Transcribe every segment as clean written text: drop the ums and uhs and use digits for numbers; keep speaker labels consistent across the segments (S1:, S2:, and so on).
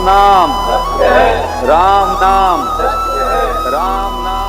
S1: नाम, राम नाम, राम नाम।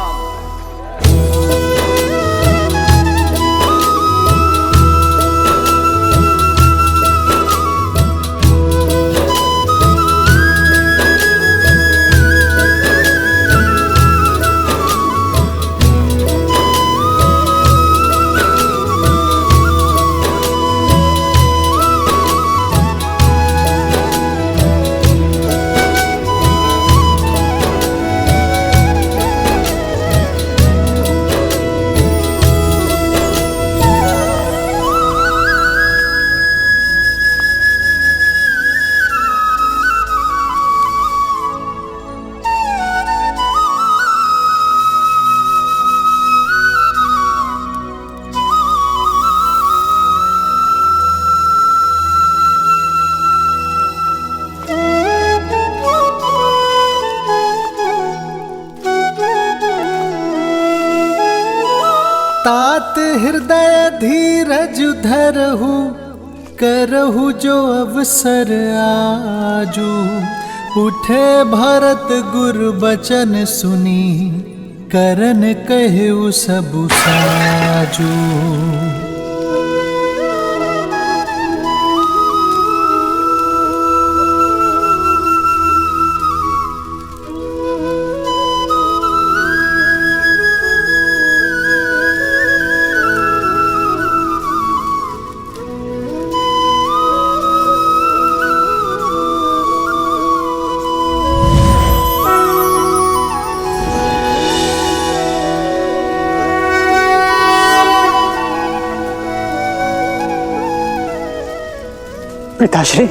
S2: तात हृदय धीरज धरहु, करहु जो अवसर आजू। उठे भरत गुर बचन सुनी, करन कहु सबु साजू।
S3: पिताश्री,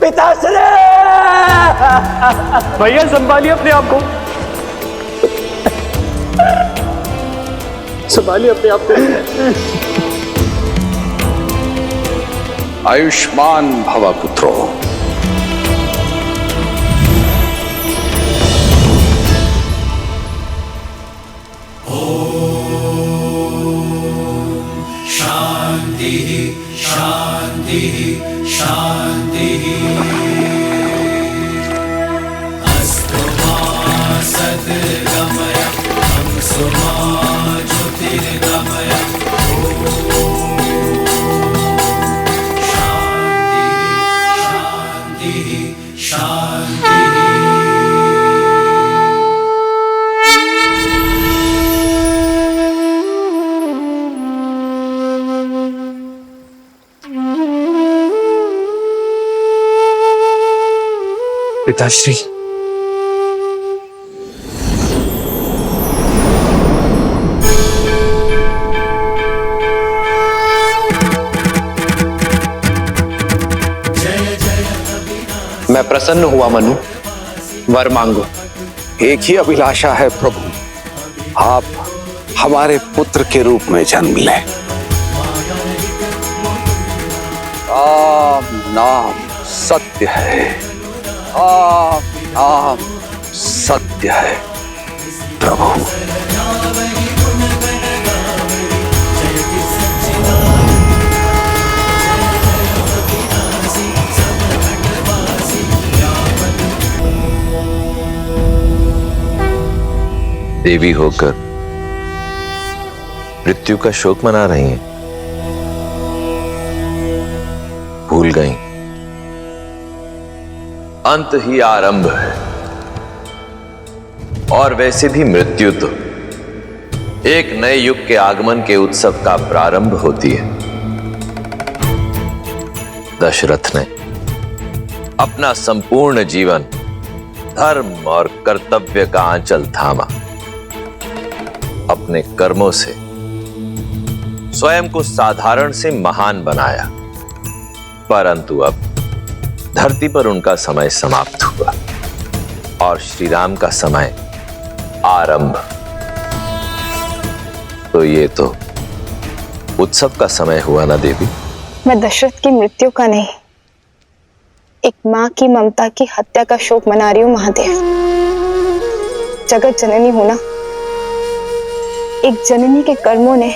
S3: पिताश्री! भैया संभालिए अपने आप को, संभालिए अपने आप को।
S1: आयुष्मान भव पुत्रो।
S4: शांति शांति अस्तु मा सद्गमय हंसो मा ज्योतिर्गमय। शांति शांति
S3: पिताश्री, मैं प्रसन्न हुआ मनु, वर मांगो।
S5: एक ही अभिलाषा है प्रभु, आप हमारे पुत्र के रूप में जन्म लें। राम नाम सत्य है, राम नाम सत्य है प्रभु।
S6: देवी होकर मृत्यु का शोक मना रही हैं। भूल गई अंत ही आरंभ है, और वैसे भी मृत्यु तो एक नए युग के आगमन के उत्सव का प्रारंभ होती है। दशरथ ने अपना संपूर्ण जीवन धर्म और कर्तव्य का आंचल थामा, अपने कर्मों से स्वयं को साधारण से महान बनाया, परंतु अब धरती पर उनका समय समाप्त हुआ और श्री राम का समय आरंभ। तो ये तो उत्सव का समय हुआ ना देवी?
S7: मैं दशरथ की मृत्यु का नहीं, एक मां की ममता की हत्या का शोक मना रही हूं महादेव। जगत जननी हूं ना, एक जननी के कर्मों ने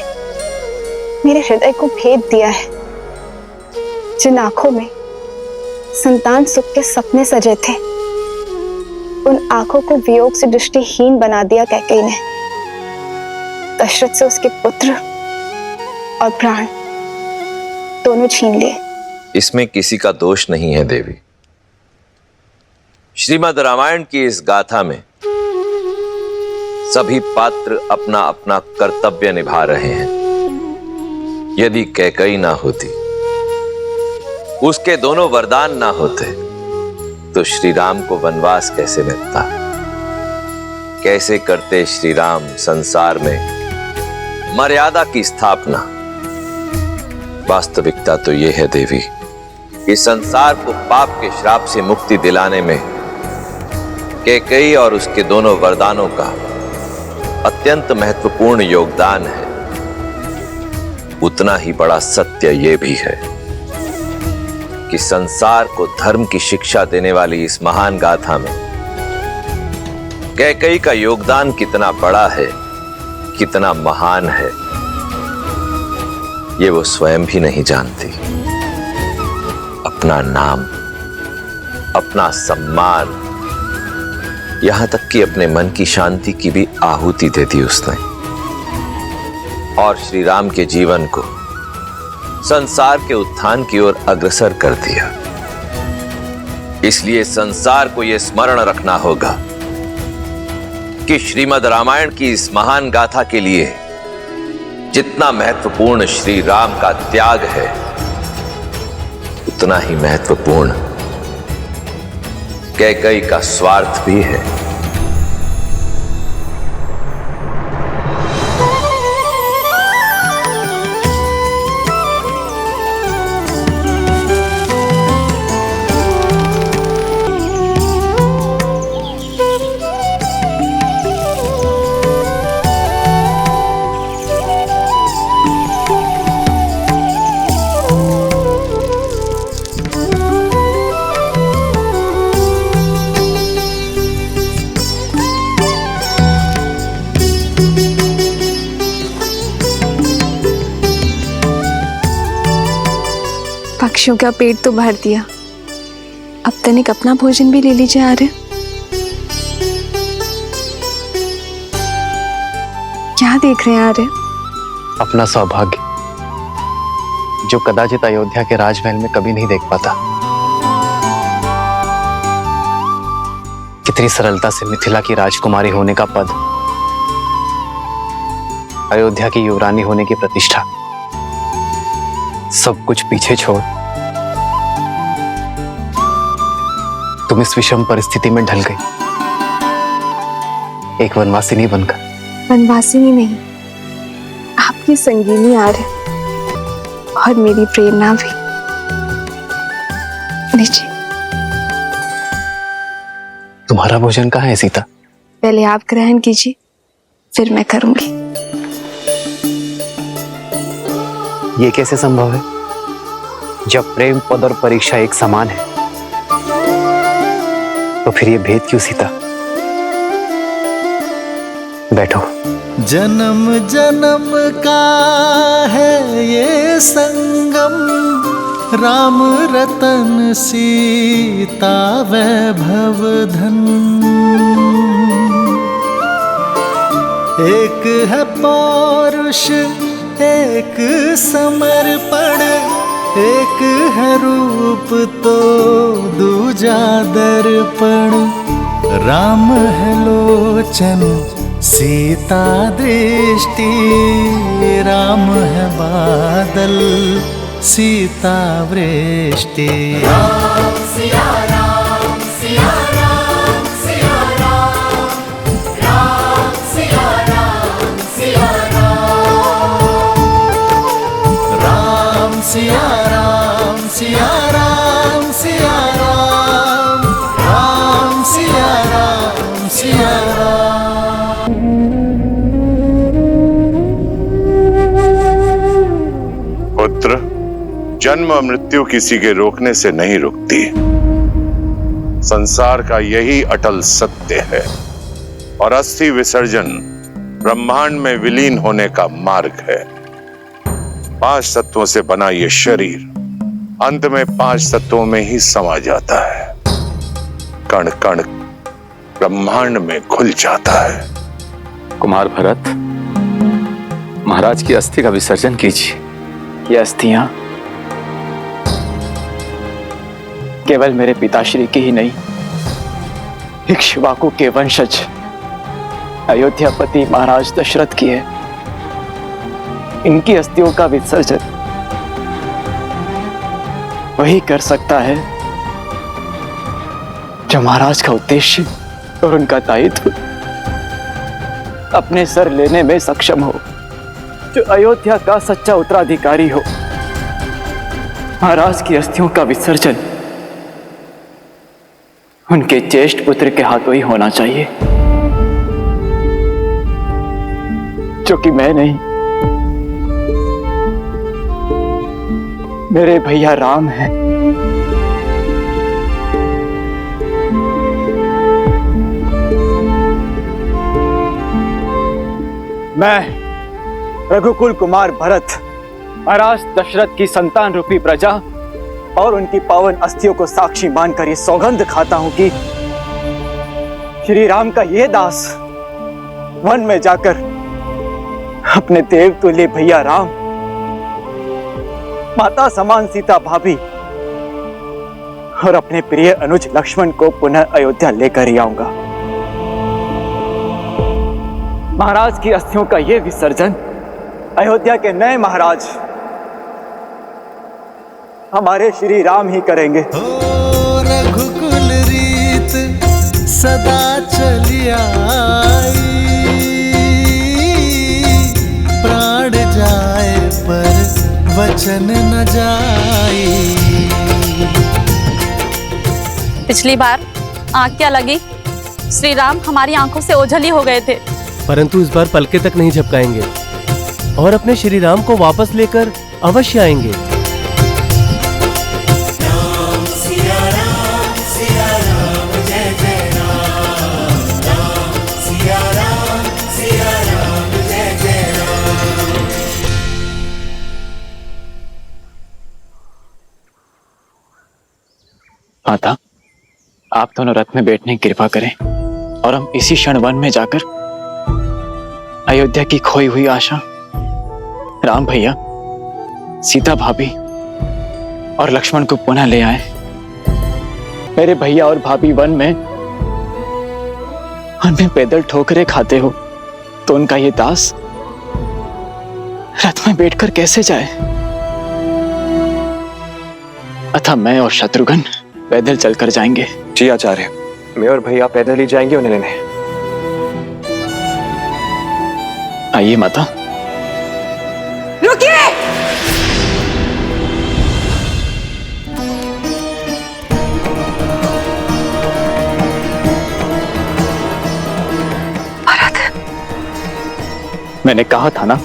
S7: मेरे हृदय को भेद दिया है। जिन आंखों में संतान सुख के सपने सजे थे, उन आंखों को वियोग से दृष्टिहीन बना दिया कैकेयी ने। दशरथ से उसके पुत्र और प्राण दोनों छीन लिए।
S6: इसमें किसी का दोष नहीं है देवी। श्रीमद् रामायण की इस गाथा में सभी पात्र अपना अपना कर्तव्य निभा रहे हैं। यदि कैकेयी ना होती, उसके दोनों वरदान ना होते, तो श्री राम को वनवास कैसे मिलता? कैसे करते श्री राम संसार में मर्यादा की स्थापना? वास्तविकता तो यह है देवी कि संसार को पाप के श्राप से मुक्ति दिलाने में कैकेयी और उसके दोनों वरदानों का अत्यंत महत्वपूर्ण योगदान है। उतना ही बड़ा सत्य यह भी है कि संसार को धर्म की शिक्षा देने वाली इस महान गाथा में कैकेयी का योगदान कितना बड़ा है, कितना महान है, ये वो स्वयं भी नहीं जानती। अपना नाम, अपना सम्मान, यहां तक कि अपने मन की शांति की भी आहुति दे दी उसने, और श्री राम के जीवन को संसार के उत्थान की ओर अग्रसर कर दिया। इसलिए संसार को यह स्मरण रखना होगा कि श्रीमद् रामायण की इस महान गाथा के लिए जितना महत्वपूर्ण श्री राम का त्याग है, उतना ही महत्वपूर्ण कैकेयी का स्वार्थ भी है।
S8: पक्षियों का पेट तो भर दिया, अब तनिक अपना भोजन भी ले लीजिए आर्य। क्या देख रहे हैं आर्य?
S3: अपना सौभाग्य जो कदाचित अयोध्या के राजमहल में कभी नहीं देख पाता। कितनी सरलता से मिथिला की राजकुमारी होने का पद, अयोध्या की युवरानी होने की प्रतिष्ठा, सब कुछ पीछे छोड़ तुम इस विषम परिस्थिति में ढल गई, एक वनवासिनी बनकर।
S8: वनवासिनी नहीं, आपकी संगीनी आर्य और मेरी प्रेरणा भी। लीजिए।
S3: तुम्हारा भोजन कहाँ है सीता?
S8: पहले आप ग्रहण कीजिए, फिर मैं करूंगी।
S3: ये कैसे संभव है जब प्रेम, पद और परीक्षा एक समान है? तो फिर ये भेद क्यों सीता? बैठो।
S2: जन्म जन्म का है ये संगम, राम रतन सीता वैभव धन। एक है पौरुष, एक समर्पण, एक है रूप तो दूजा दर्पण। राम है लोचन, सीता दृष्टि, राम है बादल, सीता वृष्टि।
S4: राम सिया राम, सिया राम, सिया राम, राम सिया राम, सिया राम,
S2: राम सिया राम, सिया राम, सिया राम, राम सिया राम, सिया राम।
S9: पुत्र, जन्म मृत्यु किसी के रोकने से नहीं रुकती। संसार का यही अटल सत्य है, और अस्थि विसर्जन ब्रह्मांड में विलीन होने का मार्ग है। 5 तत्वों से बना ये शरीर अंत में 5 तत्वों में ही समा जाता है, कण कण ब्रह्मांड में घुल जाता है।
S1: कुमार भरत, महाराज की अस्थि का विसर्जन कीजिए।
S3: ये अस्थियां केवल मेरे पिताश्री की ही नहीं, इक्ष्वाकु के वंशज अयोध्यापति महाराज दशरथ की है। इनकी अस्थियों का विसर्जन वही कर सकता है जो महाराज का उद्देश्य और उनका दायित्व अपने सर लेने में सक्षम हो, जो अयोध्या का सच्चा उत्तराधिकारी हो। महाराज की अस्थियों का विसर्जन उनके ज्येष्ठ पुत्र के हाथों ही होना चाहिए, जो कि मैं नहीं, मेरे भैया राम हैं। मैं रघुकुल कुमार भरत महाराज दशरथ की संतान रूपी प्रजा और उनकी पावन अस्थियों को साक्षी मानकर ये सौगंध खाता हूं कि श्री राम का ये दास वन में जाकर अपने देव तुल्य भैया राम, माता समान सीता भाभी और अपने प्रिय अनुज लक्ष्मण को पुनः अयोध्या लेकर ही आऊंगा। महाराज की अस्थियों का यह विसर्जन अयोध्या के नए महाराज हमारे श्री राम ही करेंगे।
S2: रघुकुल रीत सदा चली आई, प्राण जाए पर वचन न जाई।
S10: पिछली बार आंख क्या लगी, श्री राम हमारी आंखों से ओझल ही हो गए थे,
S11: परंतु इस बार पलके तक नहीं झपकाएंगे और अपने श्री राम को वापस लेकर अवश्य आएंगे।
S3: माता, आप दोनों रथ में बैठने की कृपा करें और हम इसी क्षण वन में जाकर अयोध्या की खोई हुई आशा, राम भैया, सीता भाभी और लक्ष्मण को पुनः ले आए। मेरे भैया और भाभी वन में पैदल ठोकरे खाते हो तो उनका ये दास रथ में बैठकर कैसे जाए? अतः मैं और शत्रुघ्न पैदल चलकर जाएंगे।
S12: जी आचार्य, मैं और भैया पैदल ही जाएंगे उन्हें लेने।
S3: आइए माता।
S10: रुकिए!
S8: भरत,
S3: मैंने कहा था ना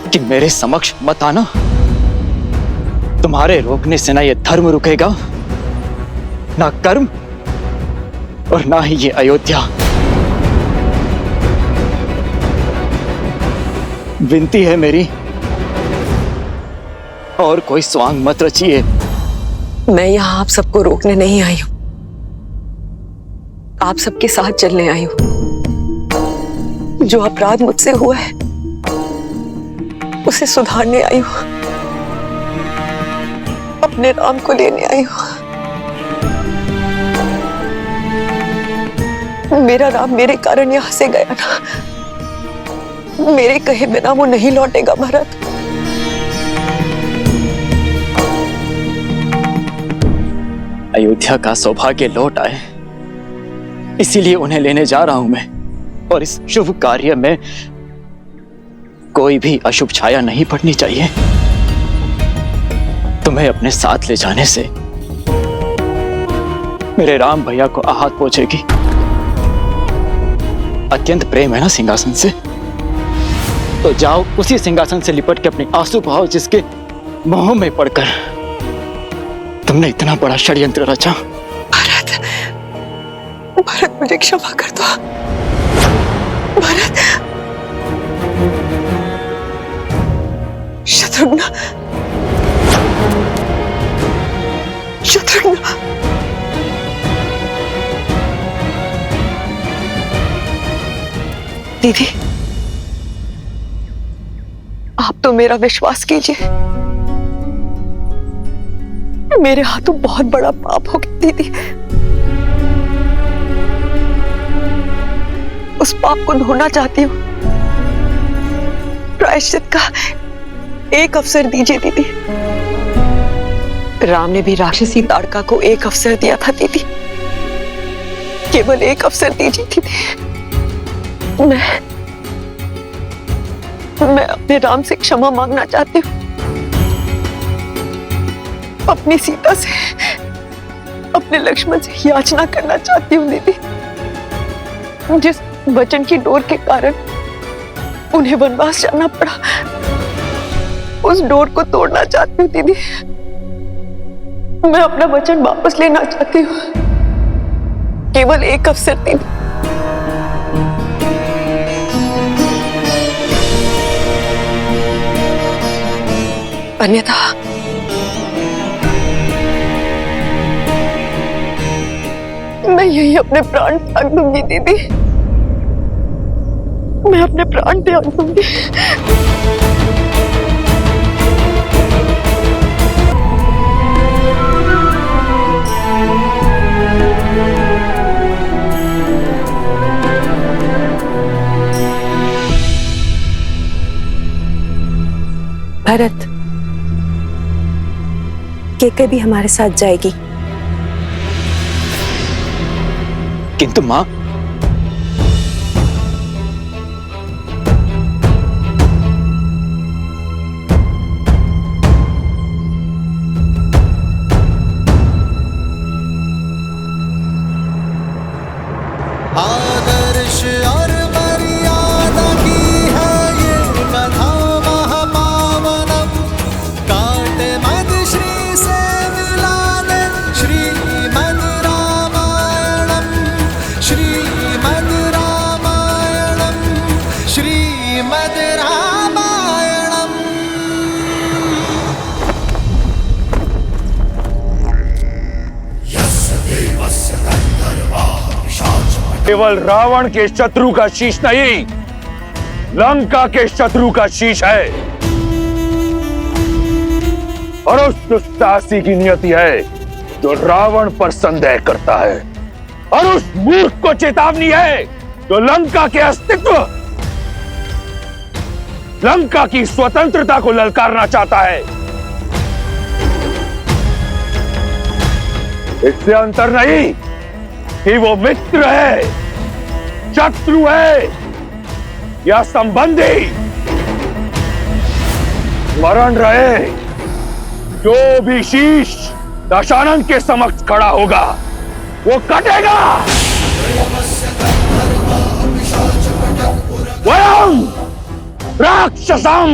S3: कि मेरे समक्ष मत आना। तुम्हारे रोकने से ना ये धर्म रुकेगा, ना कर्म और ना ही ये अयोध्या। विनती है मेरी, और कोई स्वांग मत रचिए।
S8: मैं यहाँ आप सबको रोकने नहीं आई हूँ, आप सबके साथ चलने आई हूँ। जो अपराध मुझसे हुआ है उसे सुधारने आई हूँ, अपने राम को लेने आई हूँ। मेरा राम मेरे कारण यहाँ से गया ना, मेरे कहे बिना वो नहीं लौटेगा भरत।
S3: अयोध्या का सौभाग्य लौट आए, इसीलिए उन्हें लेने जा रहा हूं मैं। और इस शुभ कार्य में कोई भी अशुभ छाया नहीं पड़नी चाहिए। तुम्हें अपने साथ ले जाने से मेरे राम भैया को आहत पहुंचेगी। अत्यंत प्रेम है ना सिंहासन से, तो जाओ उसी सिंहासन से लिपट के अपने आंसू बहाओ जिसके मोह में पड़कर तुमने इतना बड़ा षड्यंत्र रचा।
S8: भरत, भरत मुझे क्षमा कर दो। भरत, शत्रुघ्न, शत्रुघ्न, दीदी आप तो मेरा विश्वास कीजिए, मेरे हाथों बहुत बड़ा पाप हो गया दीदी। उस पाप को धोना चाहती हूँ, प्रायश्चित का एक अवसर दीजिए दीदी। राम ने भी राक्षसी ताड़का को एक अवसर दिया था दीदी, केवल एक अवसर दीजिए दीदी। मैं अपने राम से क्षमा मांगना चाहती हूँ, अपनी सीता से, अपने लक्ष्मण से याचना करना चाहती हूँ दीदी। जिस वचन की डोर के कारण उन्हें वनवास जाना पड़ा, उस डोर को तोड़ना चाहती हूँ दीदी। मैं अपना वचन वापस लेना चाहती हूँ, केवल एक अवसर दीदी। अन्यथा मैं यही अपने प्राण त्याग दूंगी दीदी, मैं अपने प्राण त्याग दूंगी।
S13: भरत, केके भी हमारे साथ जाएगी।
S12: किंतु मां,
S2: आदर्श और मर्यादा की है ये कथा महापावनम, काटे मद श्री से मिला दे श्रीमद् रामायणम, श्रीमद् रामायणम, श्रीमद् रामायणम।
S9: केवल रावण के शत्रु का शीश नहीं, लंका के शत्रु का शीश है। और उस दुस्साहसी की नियति है जो रावण पर संदेह करता है, और उस मूर्ख को चेतावनी है जो लंका के अस्तित्व, लंका की स्वतंत्रता को ललकारना चाहता है। इससे अंतर नहीं कि वो मित्र है, शत्रु है या संबंधी। स्मरण रहे, जो भी शीश दशानन के समक्ष खड़ा होगा वो कटेगा। वयम राक्षसम।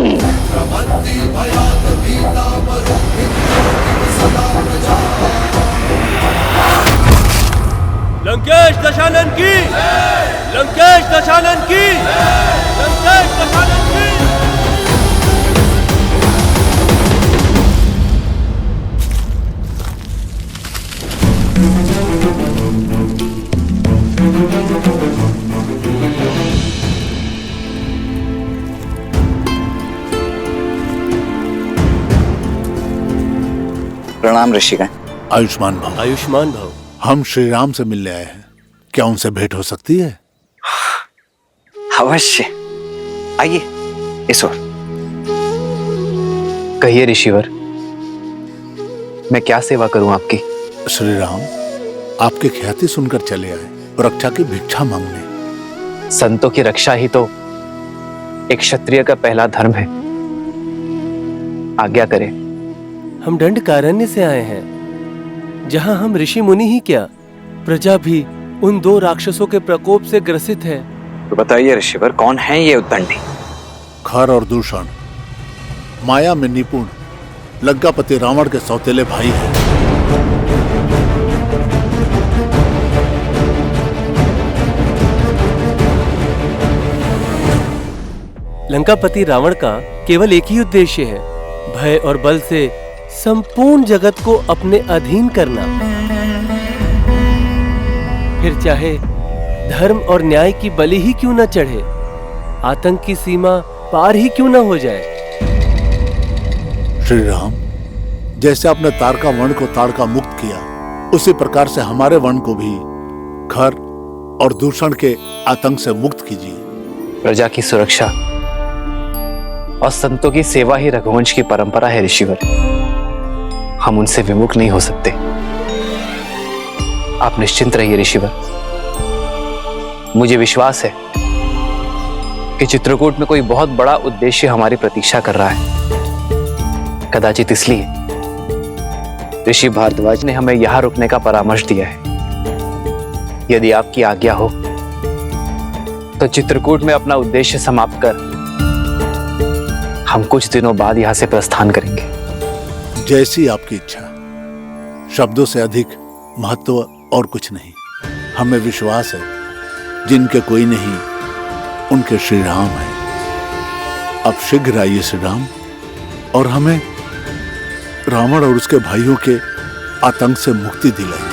S11: लंकेश दशानन की, लंकेश दशानन की, लंकेश दशानन की।
S14: प्रणाम ऋषिगण।
S15: आयुष्मान भव।
S11: आयुष्मान भव।
S15: हम श्री राम से मिलने आए हैं, क्या उनसे भेंट हो सकती है?
S14: अवश्य, आइए इस ओर। कहिए ऋषिवर, मैं क्या सेवा करूं आपकी?
S15: श्री राम आपकी ख्याति सुनकर चले आए, रक्षा की भिक्षा मांगने।
S14: संतों की रक्षा ही तो एक क्षत्रिय का पहला धर्म है। आज्ञा करें।
S11: हम दंडकारण्य से आए हैं, जहां हम ऋषि मुनि ही क्या, प्रजा भी उन दो राक्षसों के प्रकोप से ग्रसित है।
S14: तो बताइए ऋषिवर, कौन है ये उद्दंडी?
S15: खर और दूषण, माया में निपुण, लंकापति रावण के सौतेले भाई हैं।
S11: लंकापति रावण का केवल एक ही उद्देश्य है, भय और बल से संपूर्ण जगत को अपने अधीन करना, फिर चाहे धर्म और न्याय की बलि ही क्यों न चढ़े, आतंक की सीमा पार ही क्यों न हो जाए।
S15: श्री राम, जैसे आपने तारका वर्ण को ताड़का मुक्त किया, उसी प्रकार से हमारे वर्ण को भी घर और दूषण के आतंक से मुक्त कीजिए।
S14: प्रजा की सुरक्षा और संतों की सेवा ही रघुवंश की परंपरा है ऋषिवर। हम उनसे विमुख नहीं हो सकते। आप निश्चिंत रहिए ऋषिवर। मुझे विश्वास है कि चित्रकूट में कोई बहुत बड़ा उद्देश्य हमारी प्रतीक्षा कर रहा है। कदाचित इसलिए ऋषि भारद्वाज ने हमें यहां रुकने का परामर्श दिया है। यदि आपकी आज्ञा हो तो चित्रकूट में अपना उद्देश्य समाप्त कर हम कुछ दिनों बाद यहां से प्रस्थान करेंगे।
S15: जैसी आपकी इच्छा। शब्दों से अधिक महत्व और कुछ नहीं। हमें विश्वास है जिनके कोई नहीं उनके श्री राम है। अब शीघ्र आइए श्री राम, और हमें रावण और उसके भाइयों के आतंक से मुक्ति दिलाइए।